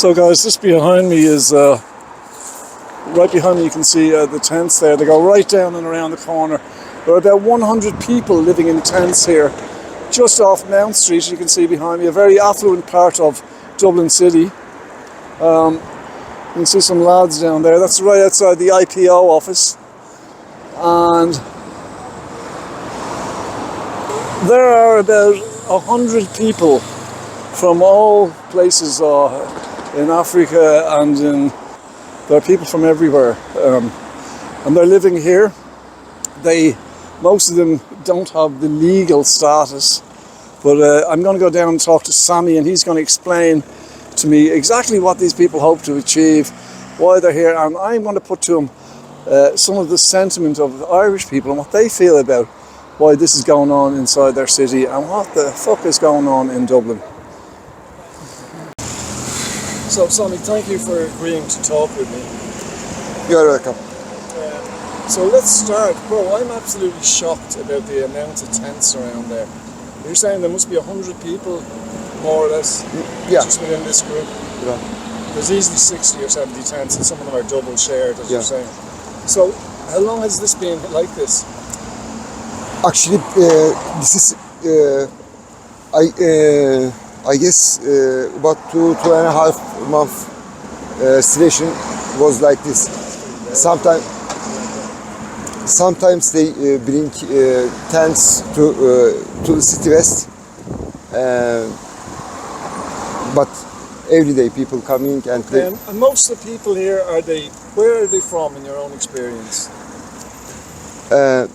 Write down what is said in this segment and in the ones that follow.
So guys, just behind me is, right behind me you can see the tents there. They go right down and around the corner. There are about 100 people living in tents here, just off Mount Street, you can see behind me, a very affluent part of Dublin City. You can see some lads down there. That's right outside the IPO office. And there are about 100 people from all places in Africa, and there are people from everywhere, and they're living here. Most of them don't have the legal status, but I'm going to go down and talk to Sammy, and he's going to explain to me exactly what these people hope to achieve, why they're here, and I'm going to put to him some of the sentiment of Irish people and what they feel about why this is going on inside their city and what the fuck is going on in Dublin. So, Sammy, thank you for agreeing to talk with me. You're welcome. So let's start. Bro, I'm absolutely shocked about the amount of tents around there. You're saying there must be 100 people, more or less, just within this group? Yeah. There's easily 60 or 70 tents, and some of them are double shared, as you're saying. So, how long has this been like this? Actually, this is, I guess, about 2.5 months situation was like this. Sometimes they bring tents to the city west, but every day people coming and play. And most of the people here, where are they from in your own experience?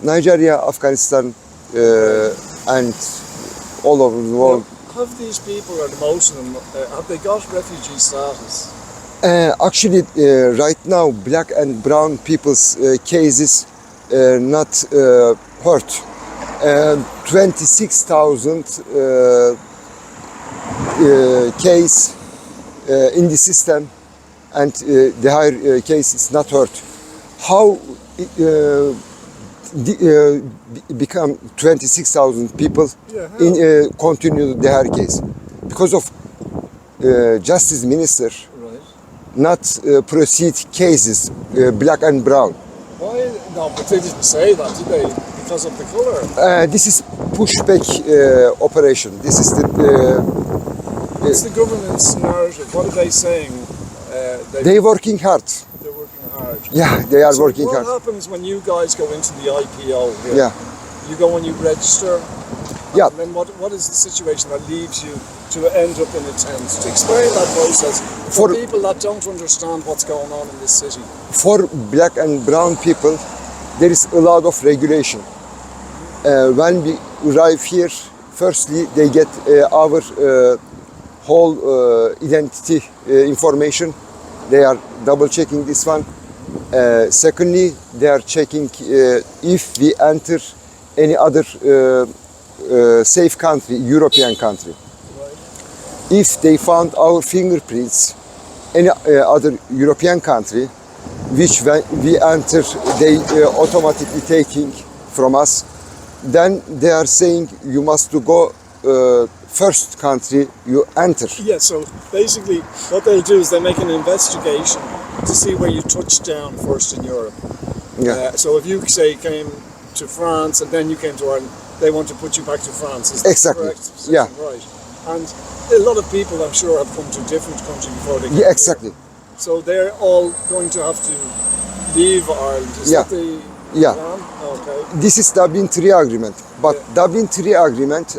Nigeria, Afghanistan, and all over the world. Now, have these people, or most of them, have they got refugee status? Actually, right now, black and brown people's cases not hurt. 26,000 case in the system, and the higher case is not hurt. How become 26,000 people in continue the higher case? Because of Justice Minister not proceed cases black and brown. Why? No, but they didn't say that, did they? Because of the colour? This is pushback operation. This is the... What's the government's narrative? What are they saying? They're working hard. They're working hard. Yeah, they are working hard. What happens when you guys go into the IPO here? Yeah. You go and you register? Yeah. And then what is the situation that leaves you to end up in a tent? To explain that process for people that don't understand what's going on in this city. For black and brown people, there is a lot of regulation. When we arrive here, firstly, they get our whole identity information. They are double checking this one. Secondly, they are checking if we enter any other safe country, European country. If they found our fingerprints, any other European country, which when we enter, they automatically taking from us, then they are saying you must to go first country you enter. Yeah, so basically what they'll do is they make an investigation to see where you touched down first in Europe. Yeah. So if you say came to France and then you came to Ireland, they want to put you back to France. Is that Exactly. correct? Yeah. Right. And a lot of people, I'm sure, have come to a different country before they came Exactly. here. So they're all going to have to leave Ireland. Is that the plan? Okay. This is Dublin 3 Agreement, but Dublin 3 Agreement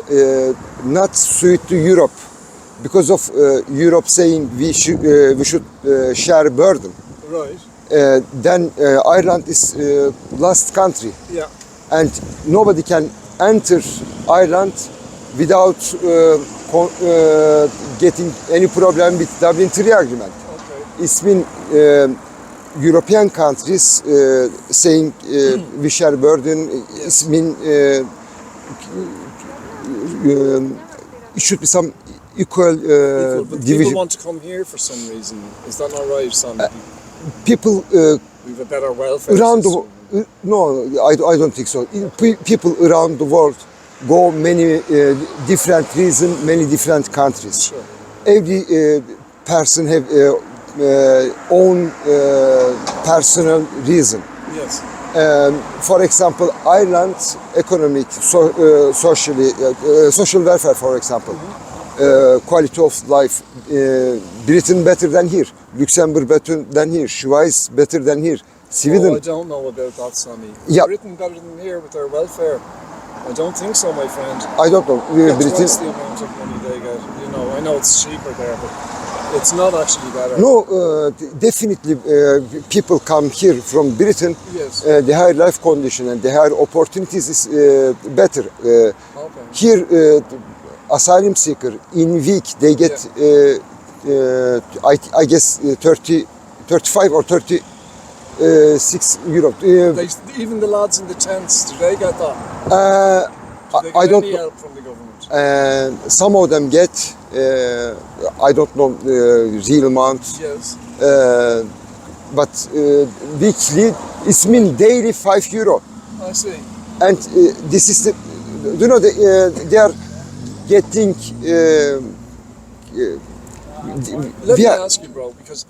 not suit to Europe because of Europe saying we should share burden. Right. Then Ireland is last country. Yeah. And nobody can enter Ireland without getting any problem with Dublin 3 Agreement. Okay. It's been European countries saying we share burden. It's been it should be some equal but division. people want to come here for some reason. Is that not right, Sam? People We have a better welfare around system. no, I don't think so. People around the world go many different reasons, many different countries. Sure. Every person have own personal reason. Yes. For example, Ireland's economic, social welfare, for example, quality of life, Britain better than here, Luxembourg better than here, Schweiz better than here, Sweden. Oh, I don't know about that, Sammy. Yeah. Britain better than here with their welfare? I don't think so, my friend. I don't know. That's Britain. twice the amount of money they get. You know, I know it's cheaper there, but it's not actually better. No, definitely people come here from Britain. Yes. The higher life condition and the higher opportunities is better. Okay. Here, asylum seeker in week they get, I guess, 35 or 36 euro. Even the lads in the tents, do they get that? Do they get I don't any know. help from the government? Some of them get, I don't know real amount, Yes. but weekly, it's mean daily 5 euro. I see. And this is the, you know, they are getting. Let me ask you, bro, because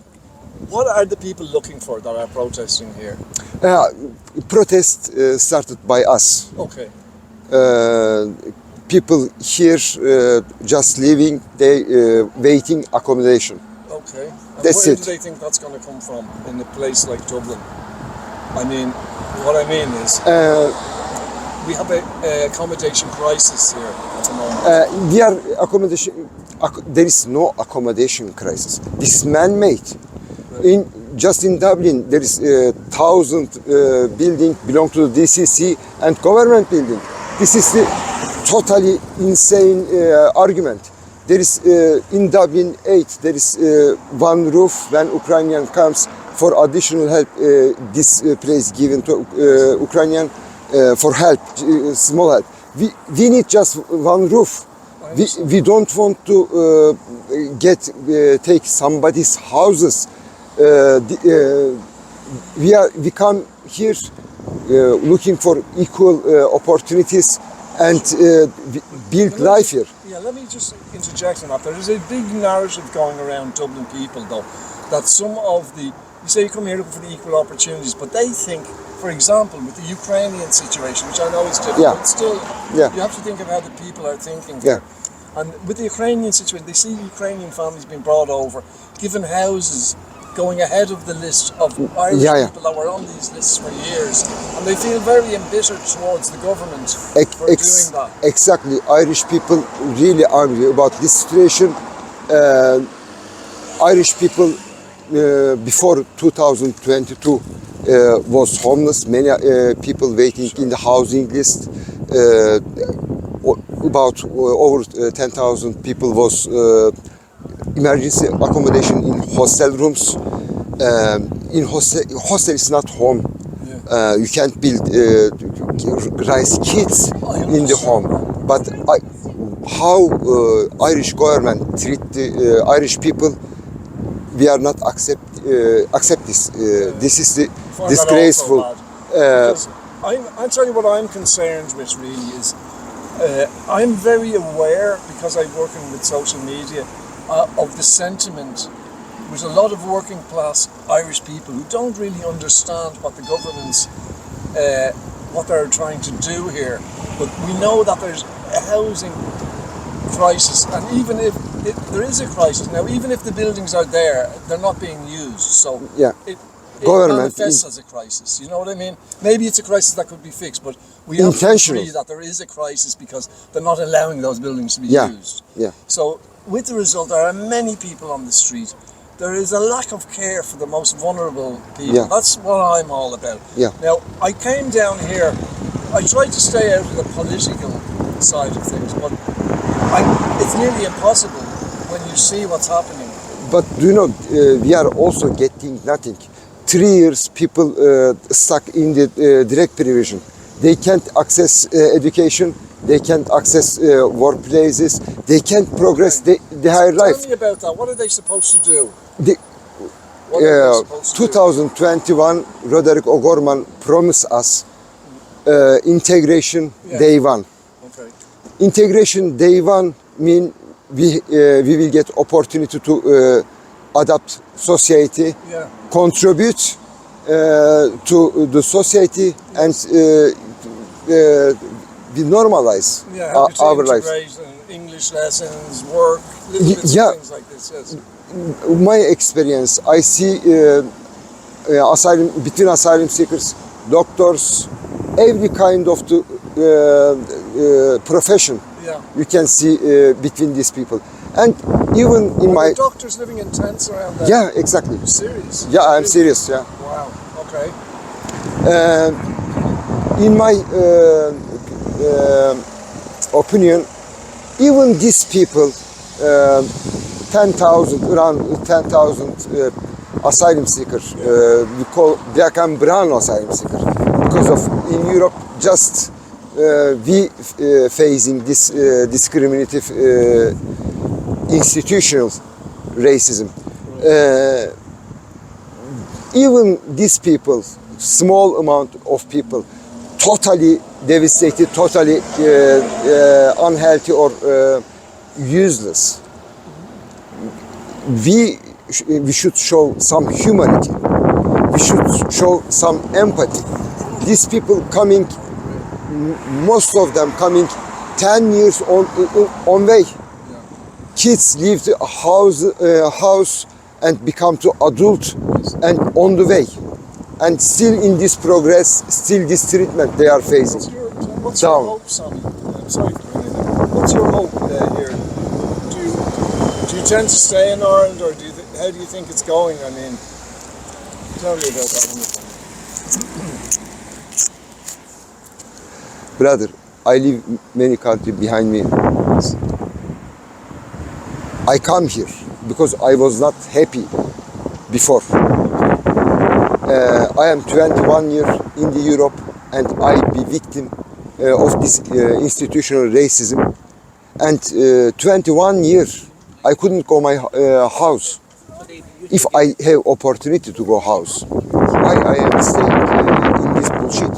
what are the people looking for that are protesting here? Protest started by us. Okay. People here just living, they waiting accommodation. Okay. And That's where it. do they think that's going to come from in a place like Dublin? I mean, what I mean is, we have a accommodation crisis here at the moment. We are accommodation. There is no accommodation crisis. This is man-made. Just in Dublin, there is 1,000 building belong to the DCC and government building. This is the totally insane argument. There is in Dublin 8. There is one roof when Ukrainian comes for additional help. This place given to Ukrainian for help, small help. We need just one roof. We don't want to take somebody's houses. We come here looking for equal opportunities and build life here. Yeah, let me just interject on that. There is a big narrative going around Dublin people, though, that some of the, you say you come here looking for the equal opportunities, but they think, for example, with the Ukrainian situation, which I know is different, but still, you have to think of how the people are thinking. Yeah. And with the Ukrainian situation, they see Ukrainian families being brought over, given houses, going ahead of the list of Irish people that were on these lists for years, and they feel very embittered towards the government for doing that. Exactly, Irish people really angry about this situation. Irish people before 2022 was homeless. Many people waiting in the housing list. About over 10,000 people was emergency accommodation in hostel rooms. In hostel is not home. You can't build raise kids in the home. But how Irish government treat the Irish people, we are not accept this. This is the disgraceful. I'll tell you what I'm concerned with really is, I'm very aware, because I'm working with social media, of the sentiment with a lot of working class Irish people who don't really understand what the government's, what they're trying to do here. But we know that there's a housing crisis, and even if there is a crisis now, even if the buildings are there, they're not being used. So it manifests as a crisis. You know what I mean? Maybe it's a crisis that could be fixed, but we have to agree that there is a crisis because they're not allowing those buildings to be used. So with the result, there are many people on the street. There is a lack of care for the most vulnerable people. That's what I'm all about. Now, I came down here, I tried to stay out of the political side of things, but it's nearly impossible when you see what's happening. But do you know, we are also getting nothing. 3 years people stuck in the direct provision. They can't access education, they can't access workplaces, they can't progress the higher life. Tell me about that. What are they supposed to do? 2021, Roderick O'Gorman promised us integration day one. Integration day one mean we will get opportunity to adapt society, Yeah. contribute to the society, and we normalize Yeah, how to our lives. integrate English lessons, work, little bits Yeah. of things like this, yes. My experience, I see between asylum seekers, doctors, every kind of the profession Yeah. you can see between these people. And even in Are my there doctors living in tents around there? yeah, exactly. You're serious? Yeah, I'm Really? serious. Yeah. Wow, okay. In my opinion, even these people, 10,000, around 10,000 asylum seekers, we call black and brown asylum seekers, because of in Europe just we facing this discriminative institutional racism. Even these people, small amount of people, totally devastated, totally unhealthy or useless. We should show some humanity. We should show some empathy. These people coming, most of them coming 10 years on way. Kids leave the house and become to adult and on the way. And still in this progress, still this treatment they are facing. What's Down. your hope, Sonny? I'm sorry for anything. What's your hope here? Do you tend to stay in Ireland, or how do you think it's going? I mean, tell me about that one. Brother, I leave many countries behind me. I come here because I was not happy before. I am 21 years in the Europe, and I be victim of this institutional racism. And 21 years, I couldn't go my house. If I have opportunity to go house, why I am staying in this bullshit?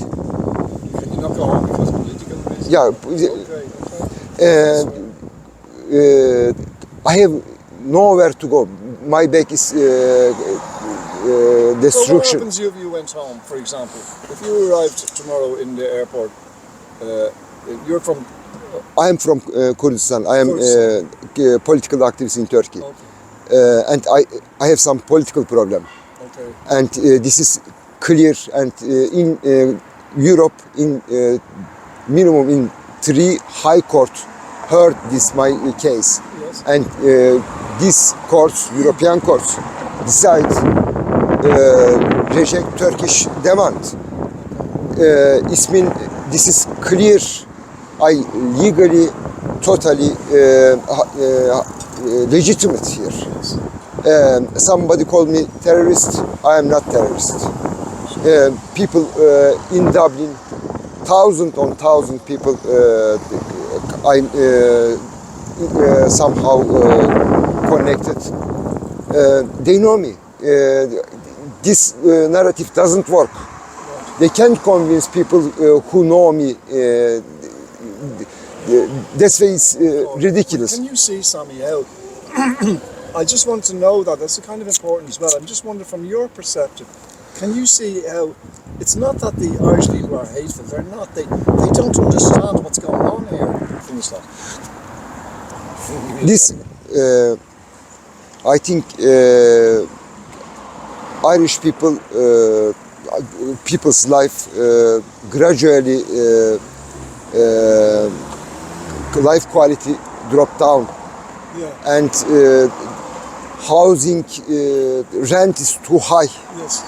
Can you not go home because of political reasons? Yeah, I have nowhere to go. My back is So what destruction. happens if you went home, for example? If you arrived tomorrow in the airport, you're from... I am from Kurdistan. I am political activist in Turkey. Okay. And I have some political problem. Okay. And this is clear. And in Europe, in minimum in 3 high courts heard this my case. Yes. And these courts, European courts, decide reject Turkish demand. It means this is clear. I legally, totally legitimate here. Somebody called me terrorist. I am not terrorist. People in Dublin, thousand on thousand people, I somehow connected. They know me. This narrative doesn't work. They can't convince people who know me. That's why it's ridiculous. Can you see, Sammy, how... I just want to know that. That's kind of important as well. I'm just wondering from your perspective, can you see how it's not that the Irish people are hateful. They're not. They don't understand what's going on here. Things like this, I think, Irish people, people's life gradually life quality dropped down, and housing rent is too high. Yes.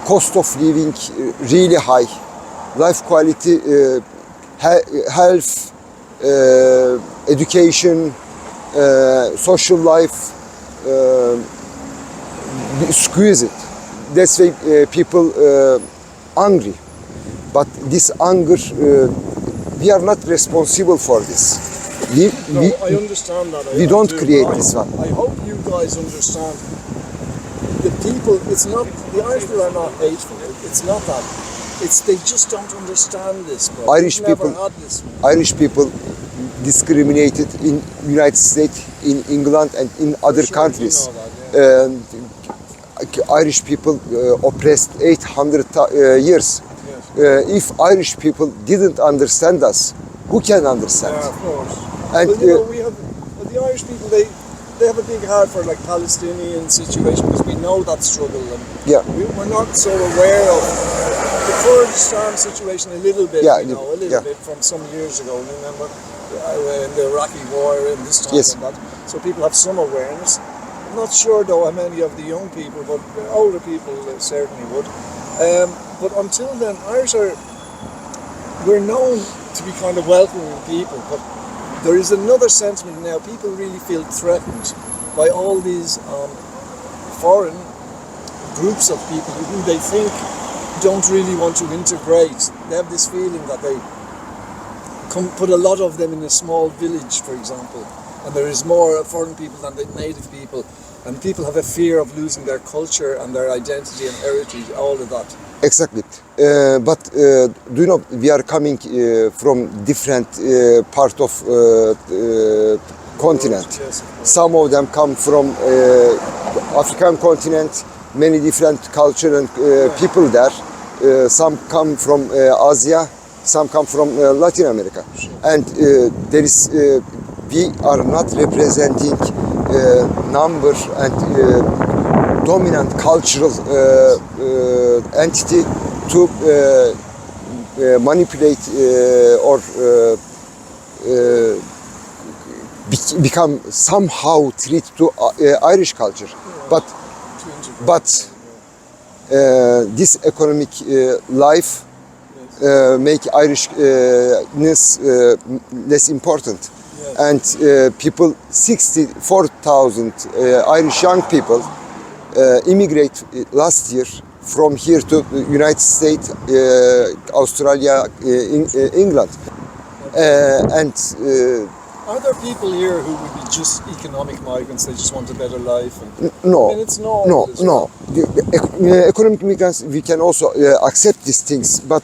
Cost of living really high. Life quality, health, education, social life, squeeze it. That's why people angry. But this anger, we are not responsible for this. I understand that. We don't create this one. I hope you guys understand. The people, it's not, the Irish people are not hateful. It's not that. It's they just don't understand this. Bro. Irish people, Irish people discriminated in United States, in England, and in other countries. You know that, yeah. Um, Irish people oppressed 800 years. If Irish people didn't understand us, who can understand? Yeah, of course. And Well, you know, we have the Irish people. They have a big heart for like Palestinian situation because we know that struggle, and yeah, we're not so aware of the Kurdistan situation a little bit. Yeah, you know, a little yeah. bit from some years ago. Remember in the Iraqi war in this time Yes. and that. So people have some awareness. I'm not sure though how many of the young people, but the older people certainly would. But until then, we're known to be kind of welcoming people, but there is another sentiment now. People really feel threatened by all these foreign groups of people who they think don't really want to integrate. They have this feeling that they put a lot of them in a small village, for example, and there is more foreign people than the native people, and people have a fear of losing their culture and their identity and heritage, all of that. exactly. But do you know, we are coming from different part of continent. Yes, of course. Some of them come from African continent, many different culture and people there. Some come from Asia, some come from Latin America. And there is, we are not representing number and dominant cultural entity to manipulate or become somehow treat to Irish culture. But this economic life make Irishness less important. Yes. And people, 64,000 Irish young people immigrate last year from here to the United States, Australia, England. And Are there people here who would be just economic migrants? They just want a better life. And, no, I mean, it's normal as no. The economic migrants, we can also accept these things, but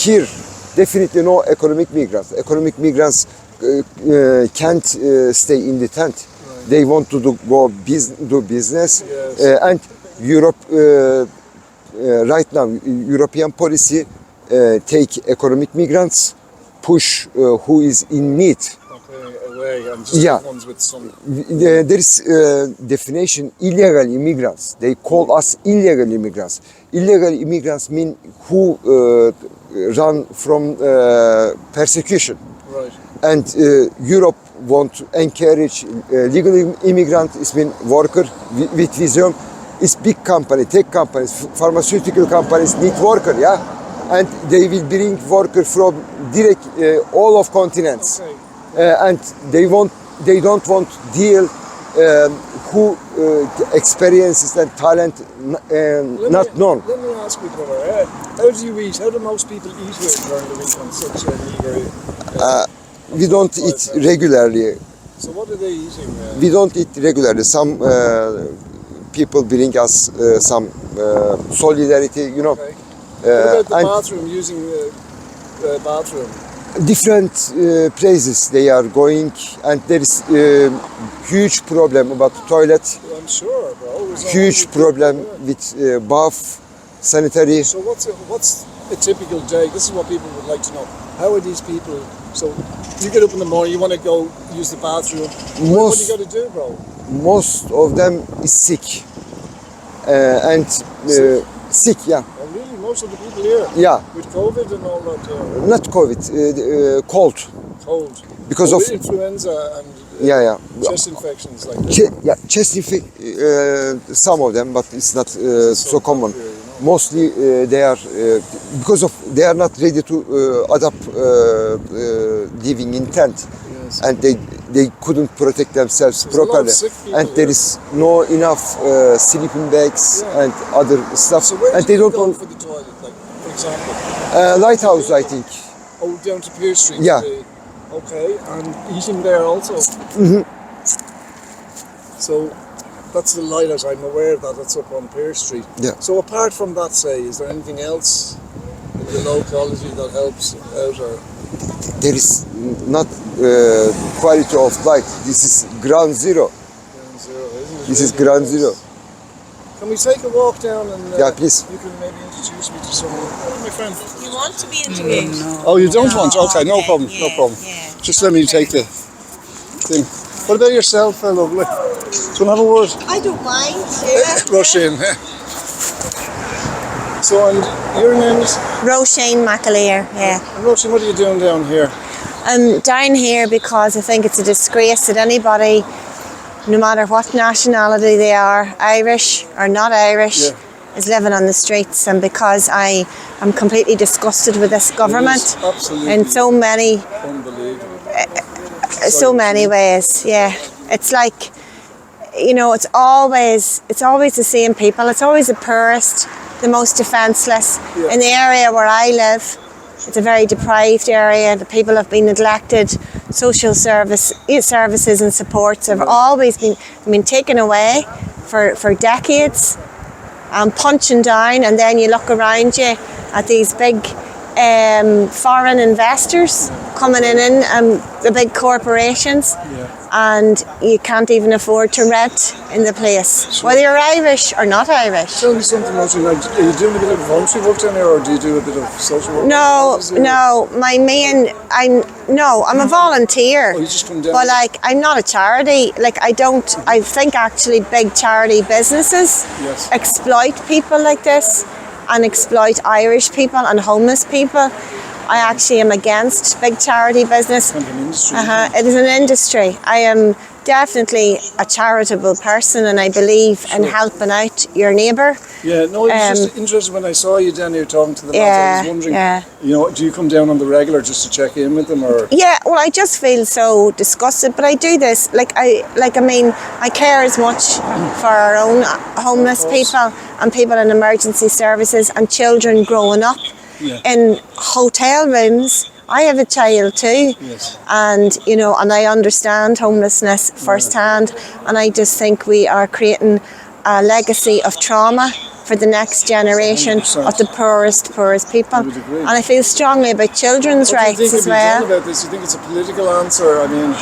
here, definitely no economic migrants. Economic migrants can't stay in the tent. Right. They want to do business, Yes. and Europe right now, European policy take economic migrants, push who is in need. Okay, away and just Yeah. ones with some. There is definition illegal immigrants. They call us illegal immigrants. Illegal immigrants mean who run from persecution. Right. And Europe want to encourage legal immigrant. It's mean worker with visum. It's big company, tech companies, pharmaceutical companies need worker, yeah, and they will bring worker from direct all of continents, Okay. and they don't want deal who experiences and talent not known. Let me ask you, brother. How do you eat? How do most people eat here during the week on such a meager? We don't eat regularly. So what are they eating? We don't eat regularly. Some people bring us some solidarity, you know. Okay. What about the and bathroom? Using the bathroom. different places they are going, and there is huge problem about toilet, Well, I'm sure, bro. There's huge always problem people there. with bath, sanitary. So what's a typical day? This is what people would like to know. How are these people? So you get up in the morning, you want to go use the bathroom. What do you Most got to do, bro? most of them is sick, and sick, yeah, Oh, really? Most of the people here? yeah, With COVID and all that? not COVID, cold, Cold. because Oh, of influenza and yeah. chest infections like that. Chest some of them, but it's not so common. Here, you know. Mostly they are because of they are not ready to adapt living in tent, Yes. and they couldn't protect themselves There's a lot of properly, sick people and there here. is no enough sleeping bags Yeah. and other stuff, So where and do they you don't go want for the toilet, like, for example? lighthouse, I think. Oh, down to Pier Street? Yeah. Okay, and eating there also? So that's the lighthouse, I'm aware that it's up on Pier Street. Yeah. So apart from that, say, is there anything else in the locality that helps out, or? There is not quality of life. This is ground zero. Zero, isn't it? This is Ground Zero. Can we take a walk down and Yeah, please. you can maybe introduce me to someone? My friend. You want to be interviewed? Oh, you don't want? Okay, no problem, no yeah, problem. yeah. Just let me take the thing. What about yourself, lovely? Do you want to have a word? I don't mind. Yeah. Rush in. So, and your name is? Roisin McAleer, yeah. And Roisin, what are you doing down here? I'm down here because I think it's a disgrace that anybody, no matter what nationality they are, Irish or not Irish, is living on the streets. And because I am completely disgusted with this government in so many ways. Yeah, it's like, you know, it's always the same people. It's always the poorest, the most defenceless. In the area where I live, it's a very deprived area. The people have been neglected. Social services and supports have always been taken away for decades, and punching down. And then you look around you at these big foreign investors coming in, the big corporations, and you can't even afford to rent in the place, whether you're Irish or not Irish. Tell me something, Roisin. Are you doing a bit of voluntary work down here, or do you do a bit of social work? No. I'm a volunteer. Oh, you just come down. But I'm not a charity. I think actually big charity businesses exploit people like this, and exploit Irish people and homeless people. I actually am against big charity business. Kind of an industry. It is an industry. I am definitely a charitable person, and I believe in helping out your neighbour. Yeah, no, it was just interesting when I saw you down here talking to the lads. I was wondering, you know, do you come down on the regular just to check in with them, or? Yeah, well, I just feel so disgusted, but I do this. I care as much for our own homeless people and people in emergency services and children growing up in hotel rooms. I have a child too, and I understand homelessness firsthand, and I just think we are creating a legacy of trauma for the next generation 100%. of the poorest people. And I feel strongly about children's rights as well. What do you think can be done about this? You think it's a political answer? I mean,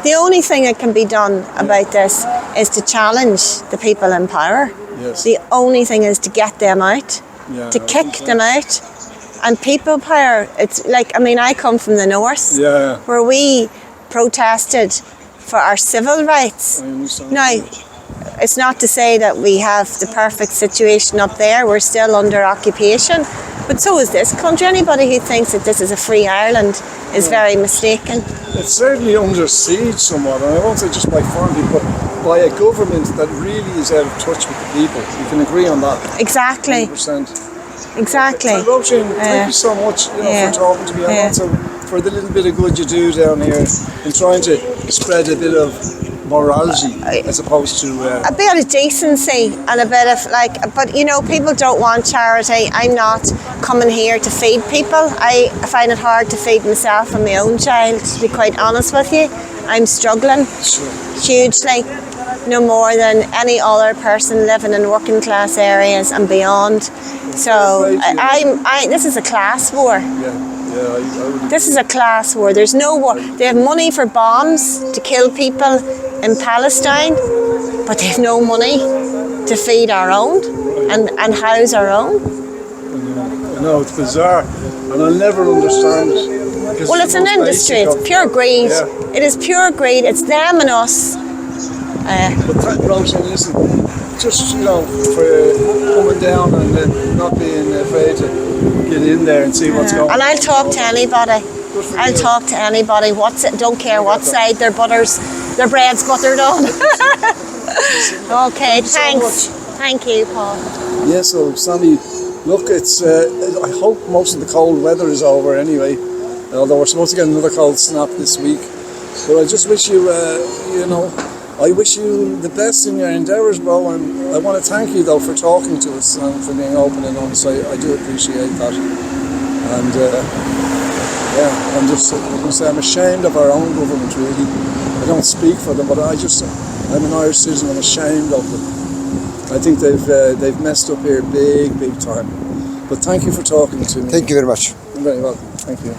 the only thing that can be done about this is to challenge the people in power. The only thing is to get them out, to kick them out. And people power, it's like, I come from the north, where we protested for our civil rights. Now, it's not to say that we have the perfect situation up there. We're still under occupation, but so is this country. Anybody who thinks that this is a free Ireland is very mistaken. It's certainly under siege somewhat, and I won't say just by foreign people, but by a government that really is out of touch with the people. You can agree on that. Exactly. 100%. Exactly. Roisin, thank you so much for talking to me, and also for the little bit of good you do down here in trying to spread a bit of morality as opposed to a bit of decency and a bit of but people don't want charity. I'm not coming here to feed people. I find it hard to feed myself and my own child, to be quite honest with you. I'm struggling hugely, no more than any other person living in working class areas and beyond. So this is a class war. This is a class war. There's no war. They have money for bombs to kill people in Palestine, but they have no money to feed our own and house our own. I know, it's bizarre, and I'll never understand it. Well, it's an industry. It's pure greed. It is pure greed. It's them and us. But Roisin, listen, just for coming down and not being afraid to get in there and see what's going on. And I'll talk to anybody. I'll talk to anybody. Don't care what side their bread's buttered on. Okay, thanks. Thank you, Paul. Yeah, so Sammy, look, it's. I hope most of the cold weather is over anyway. Although we're supposed to get another cold snap this week. But I just wish you, I wish you the best in your endeavours, bro, and I want to thank you though for talking to us and for being open and honest. I do appreciate that, and I'm just going to say I'm ashamed of our own government. Really, I don't speak for them, but I'm an Irish citizen. I'm ashamed of them. I think they've messed up here big time. But thank you for talking to me. Thank you very much. You're very welcome. Thank you.